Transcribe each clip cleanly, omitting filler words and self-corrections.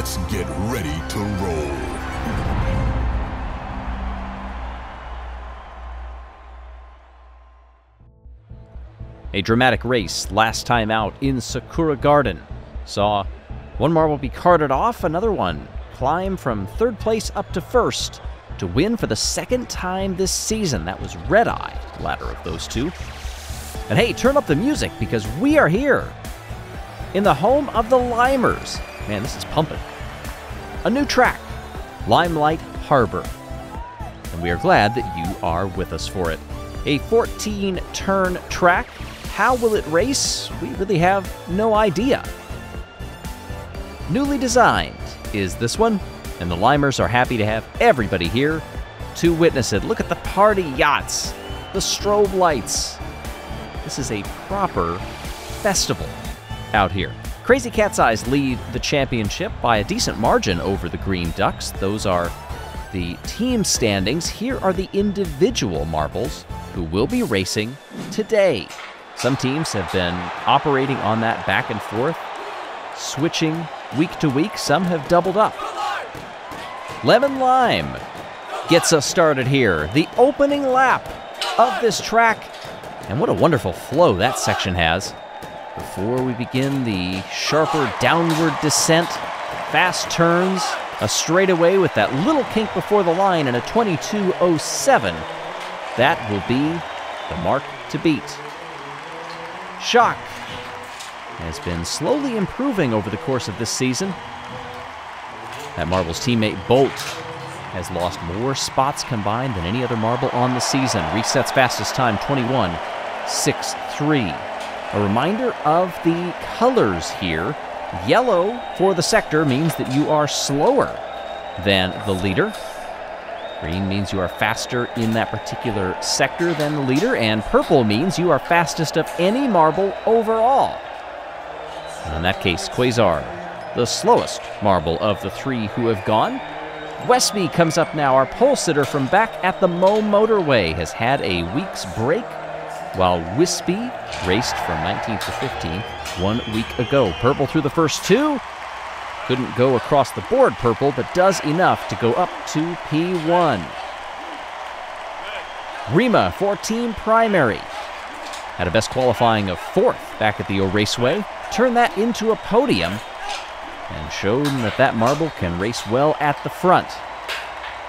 Let's get ready to roll. A dramatic race last time out in Sakura Garden saw one marble be carted off, another one climb from third place up to first to win for the second time this season. That was Red Eye, the latter of those two. And hey, turn up the music because we are here in the home of the Limers. Man, this is pumping. A new track, Limelight Harbour. And we are glad that you are with us for it. A 14-turn track. How will it race? We really have no idea. Newly designed is this one, and the Limers are happy to have everybody here to witness it. Look at the party yachts, the strobe lights. This is a proper festival out here. Crazy Cat's Eyes lead the championship by a decent margin over the Green Ducks. Those are the team standings. Here are the individual marbles who will be racing today. Some teams have been operating on that back and forth, switching week to week. Some have doubled up. Lemon Lime gets us started here. The opening lap of this track. And what a wonderful flow that section has. Before we begin the sharper downward descent, fast turns, a straightaway with that little kink before the line, and a 22.07. That will be the mark to beat. Shock has been slowly improving over the course of this season. That marble's teammate Bolt has lost more spots combined than any other marble on the season. Resets fastest time 21.63. A reminder of the colors here. Yellow for the sector means that you are slower than the leader. Green means you are faster in that particular sector than the leader, and purple means you are fastest of any marble overall. And in that case, Quasar, the slowest marble of the three who have gone. Westby comes up now. Our pole sitter from back at the Mo Motorway has had a week's break, while Wispy raced from 19th to 15th 1 week ago. Purple through the first two. Couldn't go across the board purple, but does enough to go up to P1. Rima for Team Primary. Had a best qualifying of 4th back at the O Raceway. Turned that into a podium and showed that that marble can race well at the front.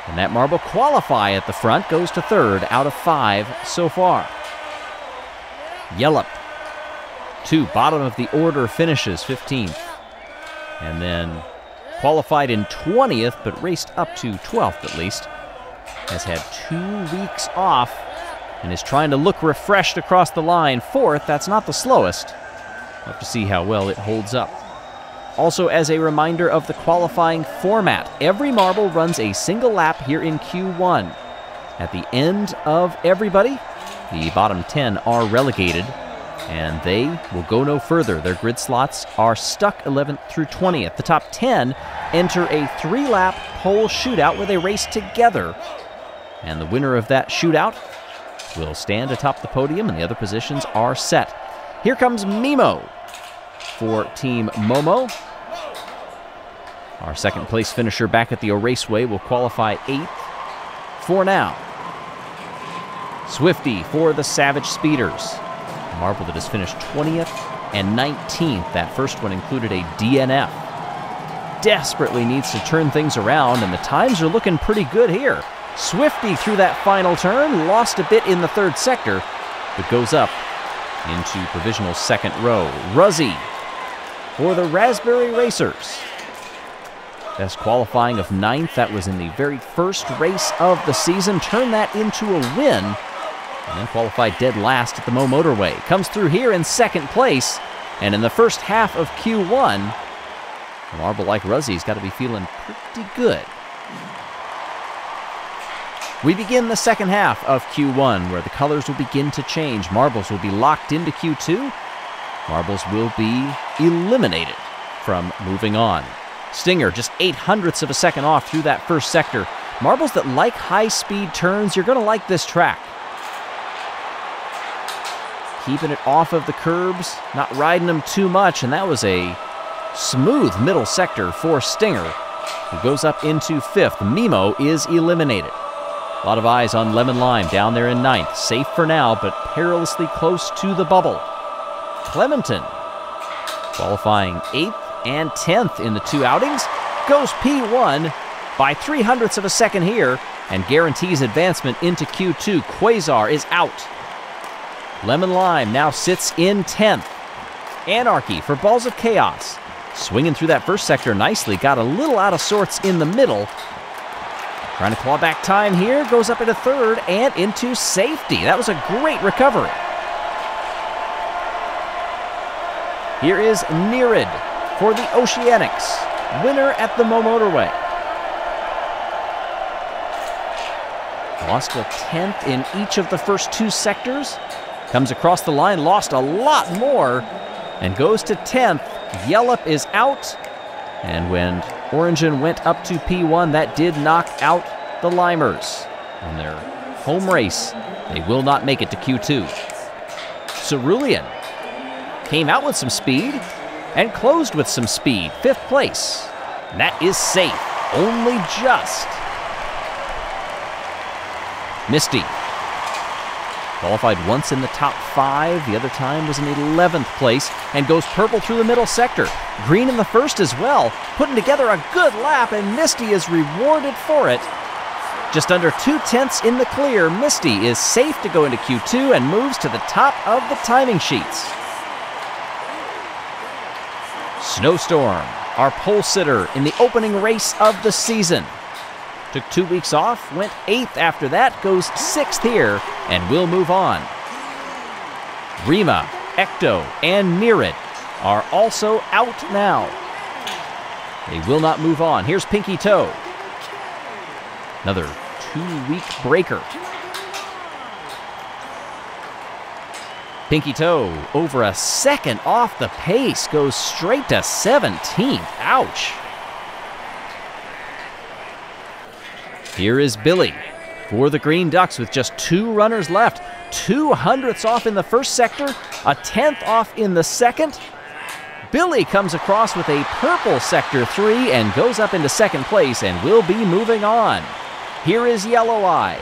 And that marble qualify at the front, goes to 3rd out of 5 so far. Yellop, 2 bottom of the order finishes, 15th. And then qualified in 20th, but raced up to 12th at least. Has had 2 weeks off and is trying to look refreshed across the line. 4th, that's not the slowest. We'll have to see how well it holds up. Also, as a reminder of the qualifying format, every marble runs a single lap here in Q1. At the end of everybody, the bottom 10 are relegated, and they will go no further. Their grid slots are stuck 11th through 20th. The top 10 enter a 3-lap pole shootout where they race together. And the winner of that shootout will stand atop the podium, and the other positions are set. Here comes Mimo for Team Momo. Our second place finisher back at the O Raceway will qualify 8th for now. Swifty for the Savage Speeders. A marble that has finished 20th and 19th. That first one included a DNF. Desperately needs to turn things around, and the times are looking pretty good here. Swifty through that final turn, lost a bit in the 3rd sector, but goes up into provisional 2nd row. Ruzzy for the Raspberry Racers. Best qualifying of 9th. That was in the very first race of the season. Turned that into a win, and then qualified dead last at the Mo Motorway. Comes through here in 2nd place, and in the first half of Q1, a marble like Ruzzy's got to be feeling pretty good. We begin the second half of Q1, where the colors will begin to change. Marbles will be locked into Q2. Marbles will be eliminated from moving on. Stinger just 0.08 of a second off through that first sector. Marbles that like high-speed turns, you're going to like this track. Keeping it off of the curbs, not riding them too much, and that was a Smooth middle sector for Stinger, who goes up into 5th. Mimo is eliminated. A lot of eyes on Lemon Lime down there in 9th. Safe for now, but perilously close to the bubble. Clementon, qualifying 8th and 10th in the 2 outings, goes P1 by 0.03 of a second here and guarantees advancement into Q2. Quasar is out. Lemon Lime now sits in 10th. Anarchy for Balls of Chaos. Swinging through that first sector nicely, got a little out of sorts in the middle. Trying to claw back time here, goes up into 3rd and into safety. That was a great recovery. Here is Nerid for the Oceanics, winner at the Mo Motorway. Lost a 10th in each of the first 2 sectors. Comes across the line, lost a lot more, and goes to 10th. Yellup is out, and when Orangen went up to P1, that did knock out the Limers. On their home race, they will not make it to Q2. Cerulean came out with some speed and closed with some speed. 5th place. And that is safe, only just. Misty qualified once in the top 5. The other time was in 11th place and goes purple through the middle sector. Green in the first as well, putting together a good lap, and Misty is rewarded for it. Just under 2/10 in the clear, Misty is safe to go into Q2 and moves to the top of the timing sheets. Snowstorm, our pole sitter in the opening race of the season. Took 2 weeks off, went 8th after that, goes 6th here, and will move on. Rima, Ecto, and Nerid are also out now. They will not move on. Here's Pinky Toe. Another 2-week breaker. Pinky Toe, over a second off the pace, goes straight to 17th. Ouch. Here is Billy for the Green Ducks with just 2 runners left. 0.02 off in the first sector, a 10th off in the second. Billy comes across with a purple sector 3 and goes up into 2nd place and will be moving on. Here is Yellow Eye.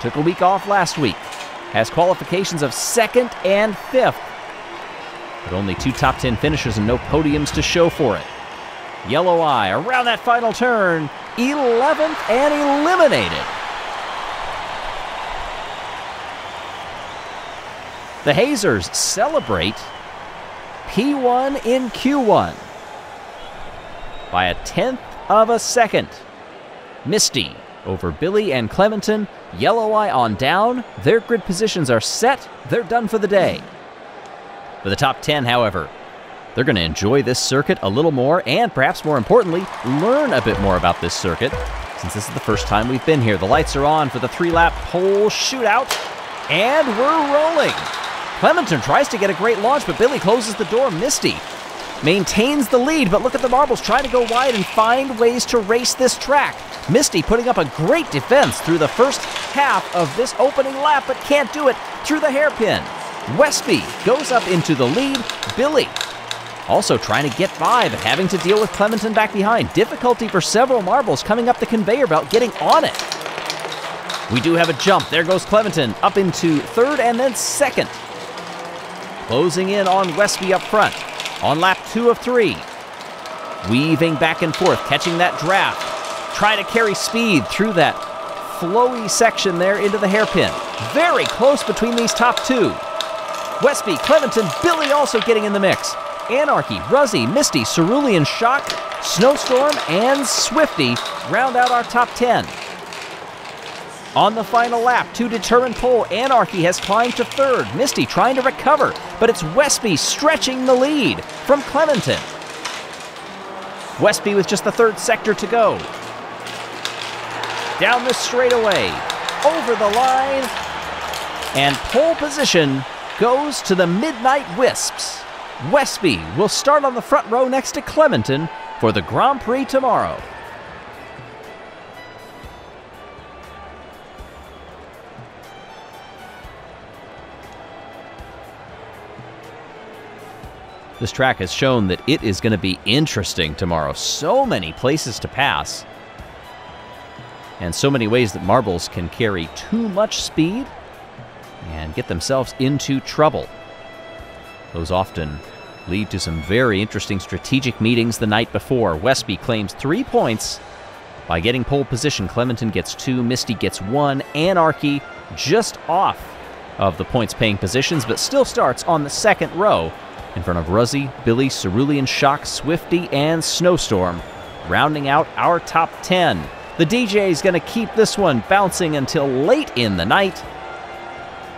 Took a week off last week. Has qualifications of 2nd and 5th. But only 2 top 10 finishers and no podiums to show for it. Yellow Eye around that final turn, 11th and eliminated. The Hazers celebrate P1 in Q1 by a 10th of a second. Misty over Billy and Clementon. Yellow Eye on down. Their grid positions are set. They're done for the day. For the top 10, however, they're going to enjoy this circuit a little more and, perhaps more importantly, learn a bit more about this circuit since this is the first time we've been here. The lights are on for the 3-lap pole shootout, and we're rolling. Clementon tries to get a great launch, but Billy closes the door. Misty maintains the lead, but look at the marbles trying to go wide and find ways to race this track. Misty putting up a great defense through the first half of this opening lap, but can't do it through the hairpin. Westby goes up into the lead. Billy also trying to get by, but having to deal with Clementon back behind. Difficulty for several marbles coming up the conveyor belt, getting on it. We do have a jump. There goes Clementon up into 3rd and then 2nd. Closing in on Westby up front on lap 2 of 3. Weaving back and forth, catching that draft. Try to carry speed through that flowy section there into the hairpin. Very close between these top 2. Westby, Clementon, Billy also getting in the mix. Anarchy, Ruzzy, Misty, Cerulean, Shock, Snowstorm, and Swifty round out our top 10. On the final lap, to determine pole, Anarchy has climbed to 3rd. Misty trying to recover, but it's Westby stretching the lead from Clementon. Westby with just the 3rd sector to go. Down the straightaway, over the line, and pole position goes to the Midnight Wisps. Westby will start on the front row next to Clementon for the Grand Prix tomorrow. This track has shown that it is going to be interesting tomorrow. So many places to pass, and so many ways that marbles can carry too much speed and get themselves into trouble. Those often lead to some very interesting strategic meetings the night before. Westby claims 3 points by getting pole position. Clementon gets 2, Misty gets 1, Anarchy just off of the points-paying positions, but still starts on the second row in front of Ruzzy, Billy, Cerulean, Shock, Swifty, and Snowstorm, rounding out our top 10. The DJ is going to keep this one bouncing until late in the night.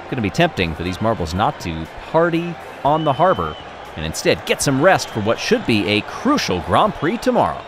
Going to be tempting for these marbles not to party on the harbor and instead get some rest for what should be a crucial Grand Prix tomorrow.